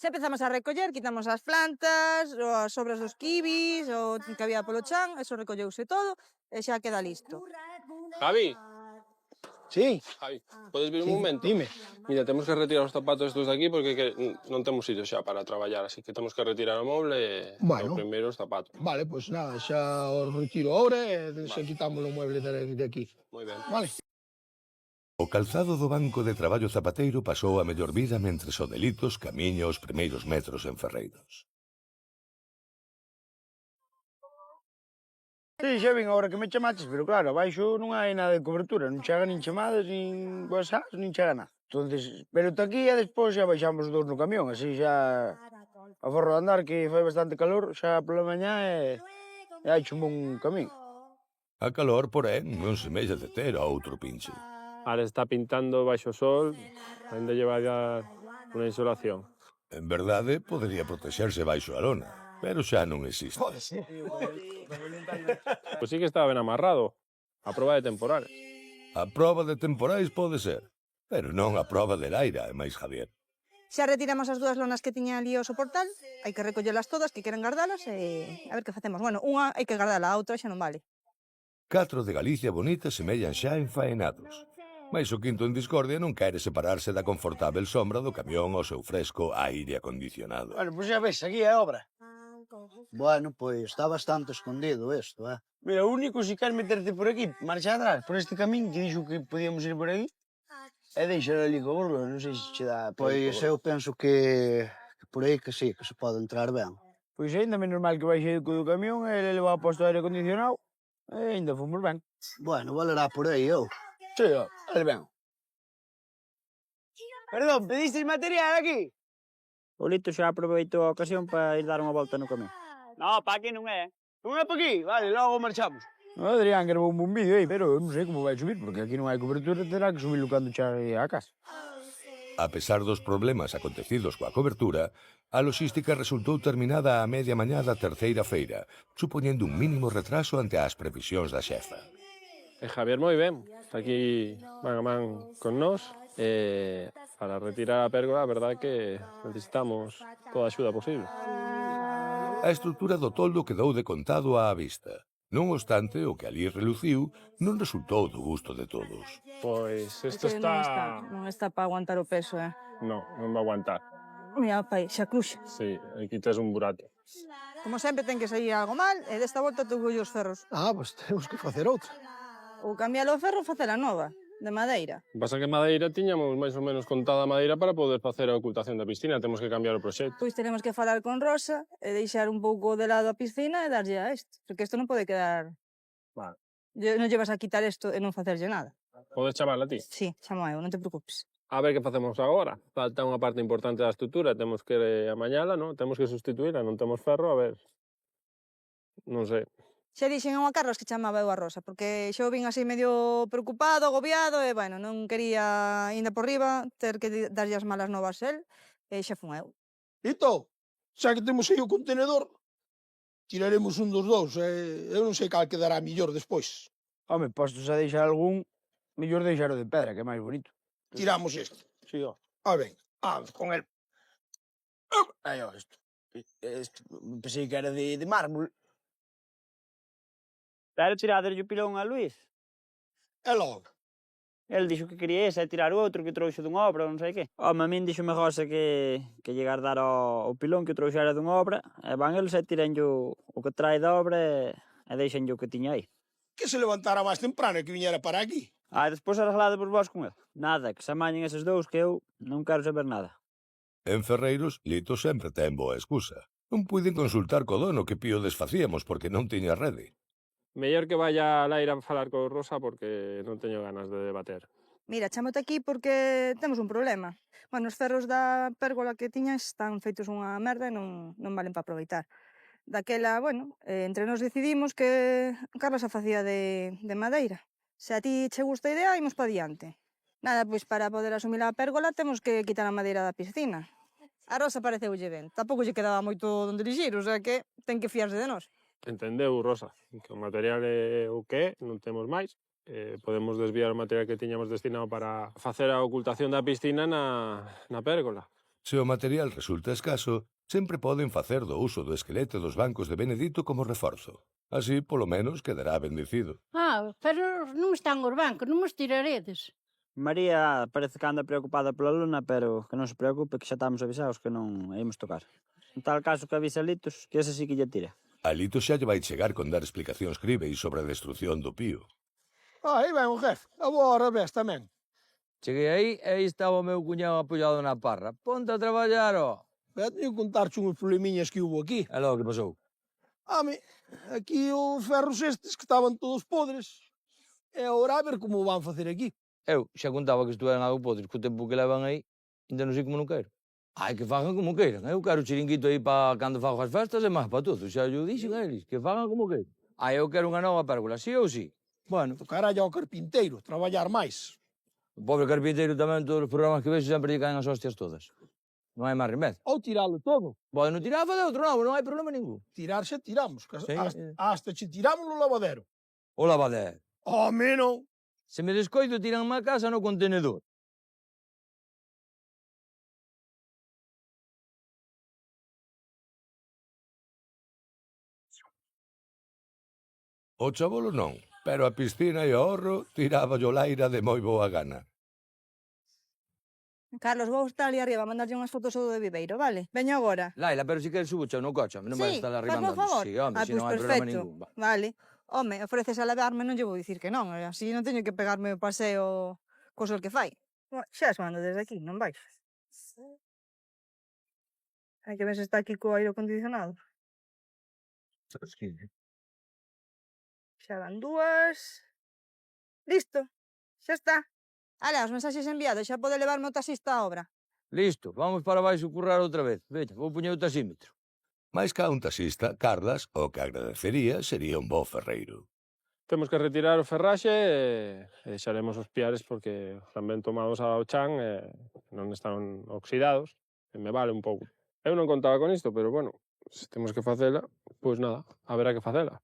Xa empezamos a recoller, quitamos as plantas, as sobras dos kibis, o que había polo chan, eso recolleuse todo, e xa queda listo. Javi. Sí. Javi, podes vir un momento? Dime. Mira, temos que retirar os zapatos estos de aquí porque non temos sitio xa para traballar, así que temos que retirar o moble e Bueno. o primeiro os zapatos. Vale, pois nada, xa os retiro ahora e xa quitamos o mueble de aquí. Moi ben. Vale. O calzado do banco de traballo zapateiro pasou a mellor vida mentres o Delitos camiña os primeiros metros en Ferreiros. Sí, xa vin agora que me chamaches, pero claro, abaixo non hai nada de cobertura, non chega nin chamadas, nin WhatsApp, nin chega nada. Entonces, pero aquí e despois xa baixamos os dous no camión, así xa a forro de andar, que fai bastante calor, xa pola mañá e hai un bon camín. A calor, porén, non semella de ter a outro pinche. Ahora está pintando baixo o sol, ainda lleva ya unha insolación. En verdade, podería protexerse baixo a lona, pero xa non existe. Pode ser. Pois sí que estaba ben amarrado, a proba de temporal. A proba de temporais pode ser, pero non a proba de laira, é máis Javier. Xa retiramos as dúas lonas que tiña ali o soportal, hai que recollelas todas, que queren gardalas, e a ver que facemos. Bueno, unha hai que gardala, a outra xa non vale. 4 de Galicia bonita semellan xa enfaenados. Mais o quinto en discordia non quere separarse da confortável sombra do camión ao seu fresco aire acondicionado. Bueno, pois xa ves, aquí é obra. Bueno, pois está bastante escondido isto, Mira, o único, se queres meterte por aquí, marcha atrás, por este camín que dixo que podíamos ir por aquí, e deixar ali co burro, non sei se che dá... Pois eu penso que por aí que sí, que se pode entrar ben. Pois ainda menos mal que baixei do camión, e ele levaba posto aire acondicionado, e ainda fomos ben. Bueno, valerá por aí, eu. Sí, vale ben. Perdón, pedistes material aquí? O Lito xa aproveitou a ocasión para ir dar unha volta no camión. No, pa aquí non é. Non é pa aquí? Vale, logo marchamos. No, Adrián gravou un vídeo aí, pero eu non sei como vai subir, porque aquí non hai cobertura, terá que subirlo cando chegue á casa. A pesar dos problemas acontecidos coa cobertura, a logística resultou terminada a media mañá da terceira feira, supoñendo un mínimo retraso ante as previsións da xefa. E Javier moi ben, está aquí man a man con nós, e para retirar a pérgola, a verdade que necesitamos toda a axuda posible. A estrutura do toldo quedou de contado á vista. Non obstante, o que ali reluciu non resultou do gusto de todos. Pois isto Que non está para aguantar o peso, Non vai aguantar. Mira, pai, xa cruxa. Sí, aquí tes un burato. Como sempre ten que sair algo mal, e desta volta tuvo os ferros. Pois temos que facer outra. Ou cambiar o ferro ou facer a nova, de madeira. Pasa que madeira tiñamos máis ou menos contada a madeira para poder facer a ocultación da piscina, temos que cambiar o proxecto. Pois teremos que falar con Rosa e deixar un pouco de lado a piscina e darlle a isto, porque isto non pode quedar... Vale. Non llevas a quitar isto e non facerlle nada. Podes chamarla ti? Sí, chamo eu, non te preocupes. A ver que facemos agora. Falta unha parte importante da estrutura, temos que amañala, non? Temos que sustituíla, non temos ferro, a ver... Non sei. Xa dixen a Carlos que chamaba eu a Rosa, porque xa o vin así medio preocupado, agobiado, e, bueno, non quería, ainda por riba, ter que darlle as malas novas a él, e xa fun eu. Lito, xa que temos aí o contenedor, tiraremos un dos dous, eu non sei cal quedará millor despois. Home, postos a deixar algún, mellor deixar o de pedra, que é máis bonito. Tiramos este. Sí, ó. Ben, vamos con el. Aí, ó, isto. Pensei que era de mármol. Pero tiraderlle o pilón a Luís. E logo? El dixo que quería ese, tirar o outro que trouxe dunha obra, non sei que. Home, a min dixo José que lle guardar o pilón que trouxera dunha obra, e van eles e tiranlle o que trae da obra e deixanlle o que tiña aí. Que se levantara máis temprano e que viñera para aquí. Despois arreglade por vos con el. Nada, que se amañen eses dous que eu non quero saber nada. En Ferreiros, Lito sempre ten boa excusa. Non puiden consultar co dono que pío desfacíamos porque non tiña rede. Mellor que vaya a Laira a falar con Rosa porque non teño ganas de debater. Mira, chamote aquí porque temos un problema. Bueno, os ferros da pérgola que tiñas están feitos unha merda e non valen para aproveitar. Daquela, bueno, entre nós decidimos que Carlos a facía de madeira. Se a ti che gusta a idea, imos pa diante. Nada, pois para poder asumir a pérgola temos que quitar a madeira da piscina. A Rosa pareceulle ben. Tampouco lle quedaba moito donde dirixir, o sea que ten que fiarse de nós. Entendeu, Rosa, que o material é o que é, non temos máis. Podemos desviar o material que tiñamos destinado para facer a ocultación da piscina na pérgola. Se o material resulta escaso, sempre poden facer do uso do esqueleto dos bancos de Benedito como reforzo. Así, polo menos, quedará bendecido. Pero non están os bancos, non os tiraredes. María parece que anda preocupada pola luna, pero que non se preocupe, que xa estamos avisados que non a imos tocar. En tal caso que avisa a Litos, que ese sí que lle tira. A Litos xa lle vai chegar con dar explicacións críveis sobre a destrucción do pío. Aí ven o jefe, a boa hora ves tamén. Cheguei aí e aí estaba o meu cuñado apoiado na parra. Ponte a traballar, ó. Teño que contarche uns problemiñas que hubo aquí. É logo que pasou. Aquí os ferros estes que estaban todos podres. E agora a ver como van facer aquí. Eu xa contaba que estuveran algo podres co tempo que levan aí, ainda non sei como non quero. Ai, que fagan como queiran. Eu quero o chiringuito aí para cando fago as festas e máis para todos. Xa llo dixen a eles, que fagan como queiran. Eu quero unha nova pérgola, sí ou sí? Bueno, Tocará ao carpinteiro, traballar máis. o pobre carpinteiro tamén, todos os programas que vexo sempre lle caen as hostias todas. Non hai máis remedio. Ou tiralo todo. Pode non tirar, fazer outro novo, non hai problema ningún. Tirar xa tiramos, que Sí, hasta che tiramos no lavadero. O lavadero. Home, non. Se me descoido, tiranme a casa no contenedor. O chabolo non, pero a piscina e o horro tiraba yo laira de moi boa gana. Carlos, vou estar ali arriba a mandarlle unhas fotos ao do Viveiro, vale? Veño agora. Laila, pero si queres subo cheo no coche, non vai estar arribando. Fasme o favor. Sí, home, si Pois non hai problema perfecto. ningún. Va. Vale. Home, ofreces a lavarme, non lle vou dicir que non, así non teño que pegarme o paseo co sol que fai. Xa as mando desde aquí, non vais? Hai que ver se está aquí co aire acondicionado. Xa van dúas. Listo, xa está. Ala, os mensaxes enviados, xa pode levarme o taxista á obra. Listo, vamos para baixo currar outra vez. Veña, vou poñer o taxímetro. Mais ca un taxista, Carlas, o que agradecería sería un bo ferreiro. Temos que retirar o ferraxe e deixaremos os piares porque tamén tomados ao chan e non están oxidados e me vale un pouco. Eu non contaba con isto, pero bueno, se temos que facela, pois nada, haberá que facela.